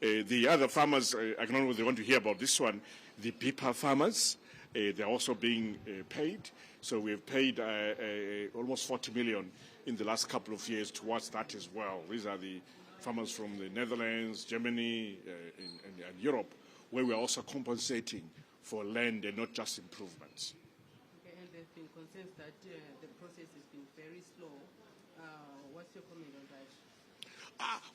The other farmers, I don't know whether they want to hear about this one, the BIPA farmers, they're also being paid. So we've paid almost 40 million in the last couple of years towards that as well. These are the farmers from the Netherlands, Germany, and Europe, where we're also compensating for land and not just improvements. Okay, and there's been concerns that the process has been very slow. What's your comment on that?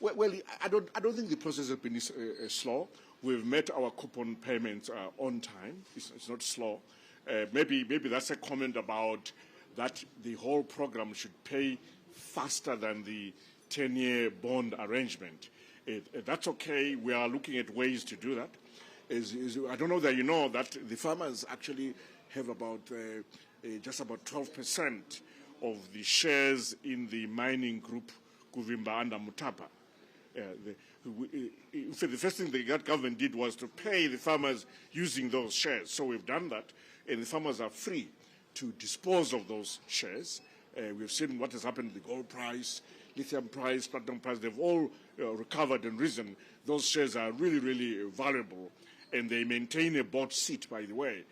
Well, I don't think the process has been slow. We've met our coupon payments on time. It's not slow. Maybe that's a comment about that the whole program should pay faster than the 10-year bond arrangement. That's okay. We are looking at ways to do that. I don't know that you know that the farmers actually have about just about 12% of the shares in the mining group Kuvimba under Mutapa. The first thing the government did was to pay the farmers using those shares. So we've done that, and the farmers are free to dispose of those shares. We've seen what has happened to the gold price, lithium price, platinum price. They've all recovered and risen. Those shares are really, really valuable, and they maintain a board seat, by the way,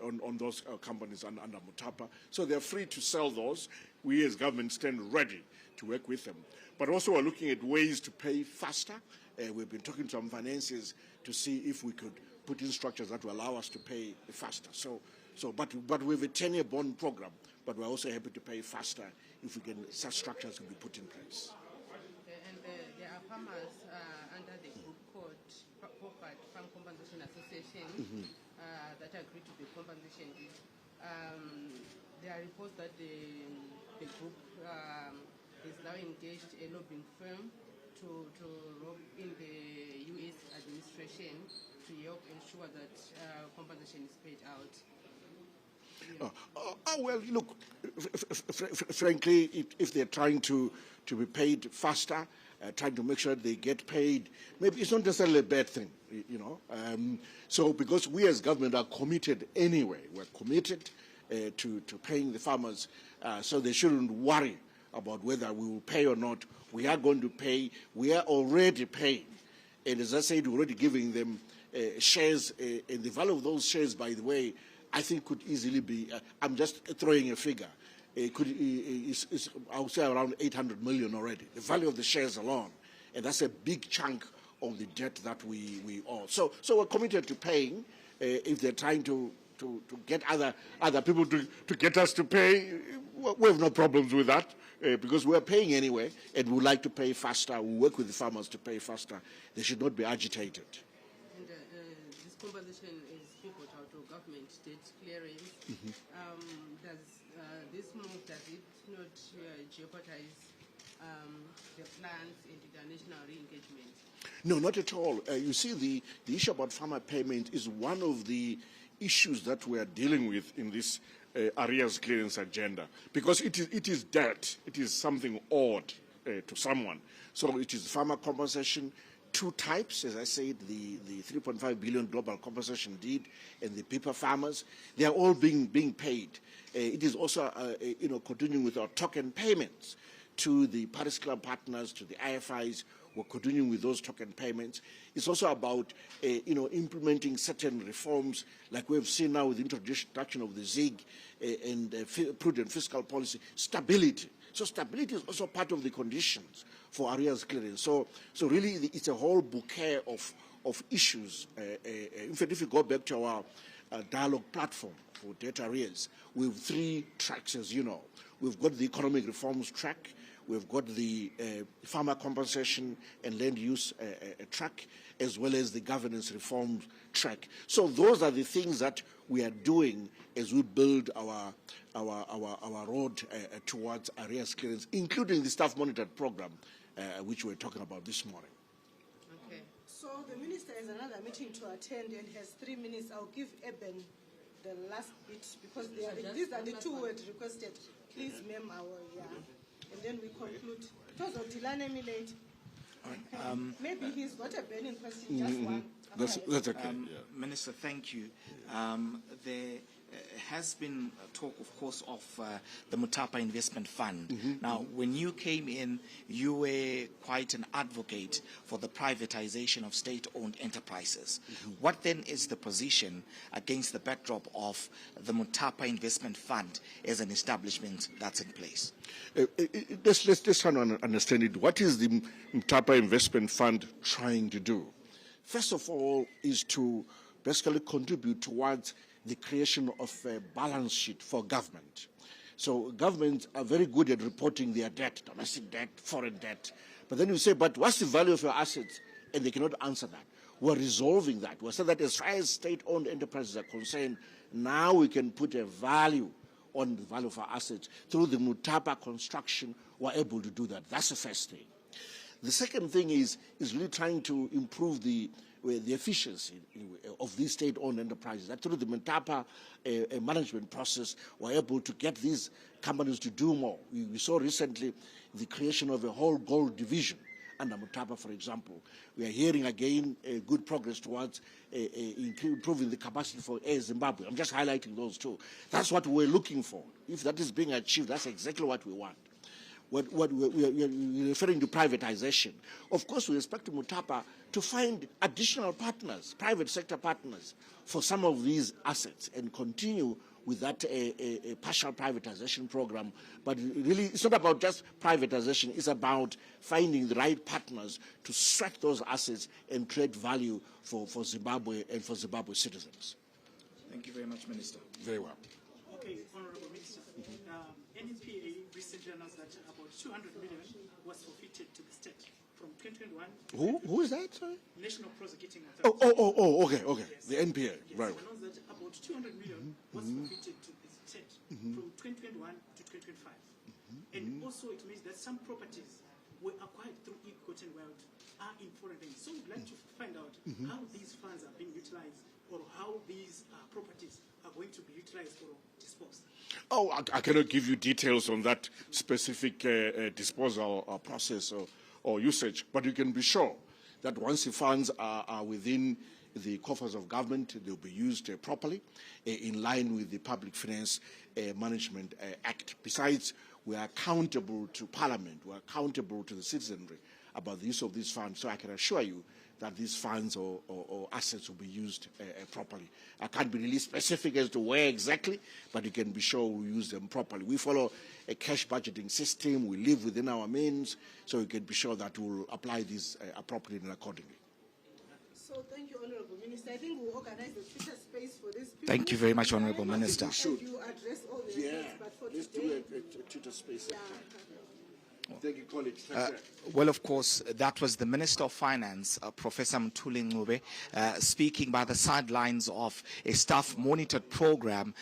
on those companies under Mutapa. So they're free to sell those. We as government stand ready to work with them. But also we're looking at ways to pay faster. We've been talking to some financiers to see if we could put in structures that will allow us to pay faster. But we have a 10-year bond program, but we're also happy to pay faster if we can, such structures can be put in place. And there are farmers under the group called Farm Compensation Association that agree to the compensation. There are reports that the group is now engaged a lobbying firm to lob in the U.S. administration to help ensure that compensation is paid out. Well, look, frankly, if they're trying to be paid faster, trying to make sure they get paid, maybe it's not necessarily a bad thing, you know. So because we as government are committed anyway, we're committed to paying the farmers, so they shouldn't worry about whether we will pay or not. We are going to pay. We are already paying. And as I said, we're already giving them shares. And the value of those shares, by the way, I think could easily be, I'm just throwing a figure, I would say around 800 million already, the value of the shares alone. And that's a big chunk of the debt that we owe. So we're committed to paying. If they're trying to get other people to get us to pay, we have no problems with that. Because we're paying anyway, and we would like to pay faster. We work with the farmers to pay faster. They should not be agitated. And this compensation is pivotal to government debt clearance. Does this move, does it not jeopardize the plans and international re-engagement? No, not at all. You see, the issue about farmer payment is one of the issues that we are dealing with in this arrears clearance agenda, because it is debt. It is something owed to someone. So it is farmer compensation, two types, as I said, the 3.5 billion global compensation deed and the paper farmers. They are all being paid. It is also continuing with our token payments to the Paris Club partners, to the IFIs. We're continuing with those token payments. It's also about, implementing certain reforms, like we've seen now with the introduction of the ZIG and prudent fiscal policy, stability. So stability is also part of the conditions for arrears clearance. So really, it's a whole bouquet of issues. In fact, if you go back to our dialogue platform for debt arrears, we have 3 tracks, as you know. We've got the economic reforms track. We've got the farmer compensation and land use track, as well as the governance reform track. So those are the things that we are doing as we build our road towards arrears clearance, including the staff monitored program, which we're talking about this morning. Okay. So the minister has another meeting to attend and has 3 minutes. I'll give Eben the last bit because these are the 2 words requested. Please, ma'am, and then we conclude. Because of Dilane Milate, maybe he's got a burning question, just one. That's okay. Minister, thank you. has been talk, of course, of the Mutapa Investment Fund. Now, when you came in, you were quite an advocate for the privatization of state-owned enterprises. What then is the position against the backdrop of the Mutapa Investment Fund as an establishment that's in place? Let's try to understand it. What is the Mutapa Investment Fund trying to do? First of all, is to basically contribute towards the creation of a balance sheet for government. So governments are very good at reporting their debt, domestic debt, foreign debt. But then you say, but what's the value of your assets? And they cannot answer that. We're resolving that. We're saying that as far as state-owned enterprises are concerned, now we can put a value on the value of our assets. Through the Mutapa construction, we're able to do that. That's the first thing. The second thing is really trying to improve the efficiency of these state-owned enterprises. That through the Mutapa management process, we're able to get these companies to do more. We saw recently the creation of a whole gold division under Mutapa, for example. We are hearing again good progress towards improving the capacity for Air Zimbabwe. I'm just highlighting those two. That's what we're looking for. If that is being achieved, that's exactly what we want. What we are referring to privatization. Of course, we expect Mutapa to find additional partners, private sector partners, for some of these assets and continue with that a partial privatization program. But really, it's not about just privatization. It's about finding the right partners to stretch those assets and create value for Zimbabwe and for Zimbabwe citizens. Thank you very much, Minister. Very well. Okay, Honorable Minister. NPA recently announced that about 200 million was forfeited to the state from 2021. Who is that, sorry? National Prosecuting Authority. Okay. Yes. The NPA, Yes, right. announced that about 200 million was forfeited to the state from 2021 to 2025. And also it means that some properties were acquired through Equity Wealth are in foreign names. So we'd like to find out how these funds are being utilized or how these properties are going to be utilized or disposed. Oh, I cannot give you details on that specific disposal process or usage, but you can be sure that once the funds are within the coffers of government, they'll be used properly in line with the Public Finance Management Act. Besides, we are accountable to Parliament, we are accountable to the citizenry about the use of these funds, so I can assure you that these funds or assets will be used properly. I can't be really specific as to where exactly, but you can be sure we use them properly. We follow a cash budgeting system. We live within our means, so you can be sure that we'll apply these appropriately and accordingly. So thank you, Honorable Minister. I think we'll organize the Twitter space for this. Thank you very much, Honorable Minister. You address all the issues, but for Let's today, do a Twitter space. yeah. Thank you, colleagues. Well, of course, that was the Minister of Finance, Professor Mthuli Ncube, speaking by the sidelines of a staff-monitored program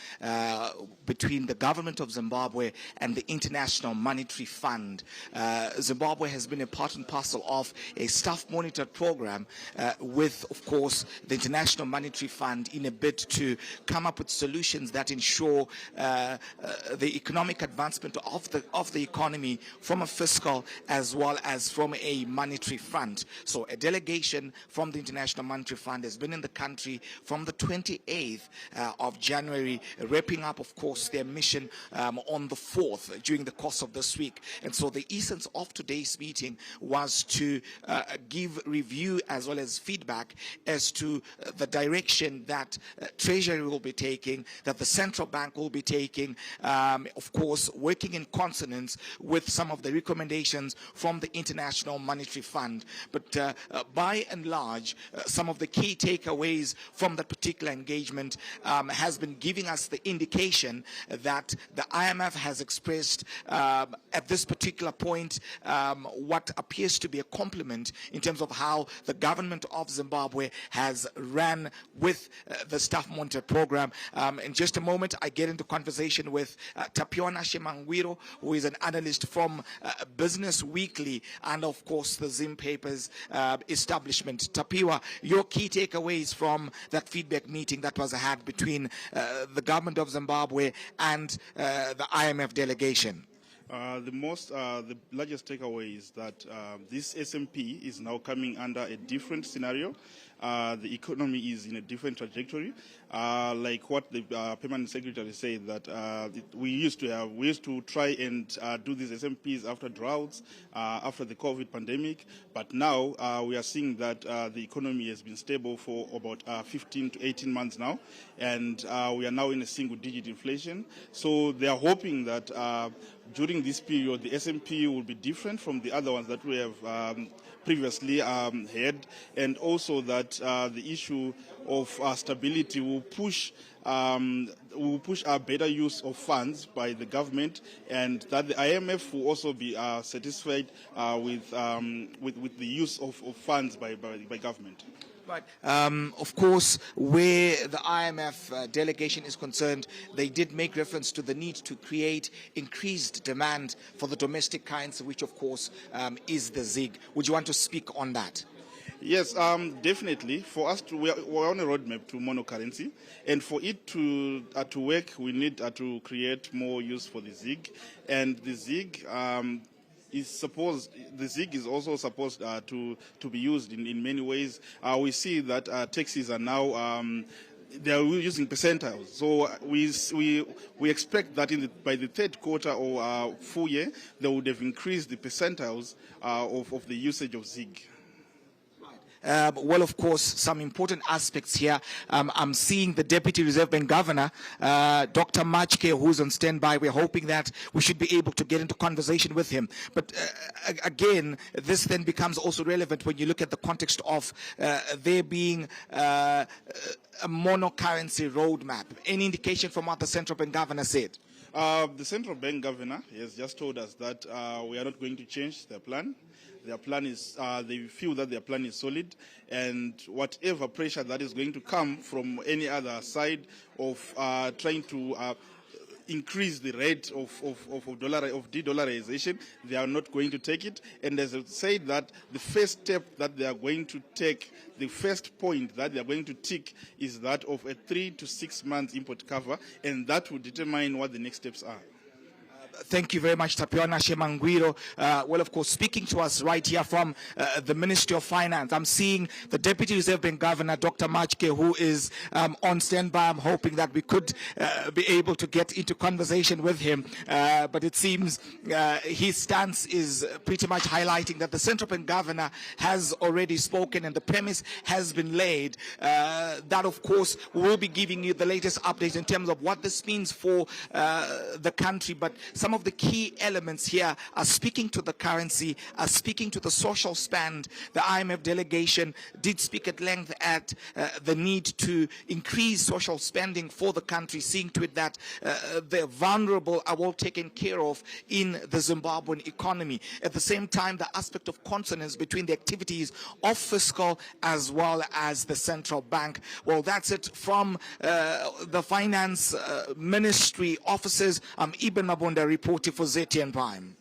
between the government of Zimbabwe and the International Monetary Fund. Zimbabwe has been a part and parcel of a staff-monitored program with, of course, the International Monetary Fund in a bid to come up with solutions that ensure the economic advancement of the economy from a fiscal as well as from a monetary front. So a delegation from the International Monetary Fund has been in the country from the 28th of January, wrapping up, of course, their mission on the 4th during the course of this week. And so the essence of today's meeting was to give review as well as feedback as to the direction that Treasury will be taking, that the central bank will be taking, of course, working in consonance with some of the recommendations from the International Monetary Fund. But by and large, some of the key takeaways from that particular engagement has been giving us the indication that the IMF has expressed at this particular point what appears to be a compliment in terms of how the government of Zimbabwe has ran with the staff monitor program. In just a moment, I get into conversation with Tapiona Shemangwiro, who is an analyst from Business Weekly and, of course, the Zim Papers establishment. Tapiwa, your key takeaways from that feedback meeting that was had between the government of Zimbabwe and the IMF delegation? The largest takeaway is that this SMP is now coming under a different scenario. The economy is in a different trajectory. Like what the permanent secretary said, that we used to try and do these SMPs after droughts, after the COVID pandemic, but now we are seeing that the economy has been stable for about 15 to 18 months now, and we are now in a single-digit inflation. So they are hoping that during this period, the SMP will be different from the other ones that we have previously had, and also that the issue of stability will push a better use of funds by the government, and that the IMF will also be satisfied with the use of funds by government. Right. Of course, where the IMF delegation is concerned, they did make reference to the need to create increased demand for the domestic currency, which of course is the ZiG. Would you want to speak on that? Yes, definitely. For us, we're on a roadmap to monocurrency, and for it to work, we need to create more use for the ZiG, and the ZiG. The ZiG is also supposed to be used in many ways. We see that taxis are now they are using percentiles. So we expect that by the third quarter or full year, they would have increased the percentiles of the usage of ZiG. Well, of course, some important aspects here. I'm seeing the Deputy Reserve Bank Governor, Dr. Machke, who's on standby. We're hoping that we should be able to get into conversation with him. But again, this then becomes also relevant when you look at the context of there being a monocurrency roadmap. Any indication from what the Central Bank Governor said? The Central Bank Governor has just told us that we are not going to change their plan. Their plan is, they feel that their plan is solid, and whatever pressure that is going to come from any other side of trying to increase the rate of de-dollarization, they are not going to take it. And as I said, that the first step that they are going to take, the first point that they are going to tick is that of a 3 to 6 months import cover, and that will determine what the next steps are. Thank you very much, Tapiona Shemangwiro. Well, of course, speaking to us right here from the Ministry of Finance, I'm seeing the Deputy Reserve Bank Governor, Dr. Machke, who is on standby. I'm hoping that we could be able to get into conversation with him. But it seems his stance is pretty much highlighting that the Central Bank Governor has already spoken and the premise has been laid. That, of course, we'll be giving you the latest updates in terms of what this means for the country. But some of the key elements here are speaking to the currency, are speaking to the social spend. The IMF delegation did speak at length at the need to increase social spending for the country, seeing to it that the vulnerable are well taken care of in the Zimbabwean economy. At the same time, the aspect of consonance between the activities of fiscal as well as the central bank. Well, that's it from the finance ministry offices. I'm Ibn Mabunda reporting for ZTN Prime.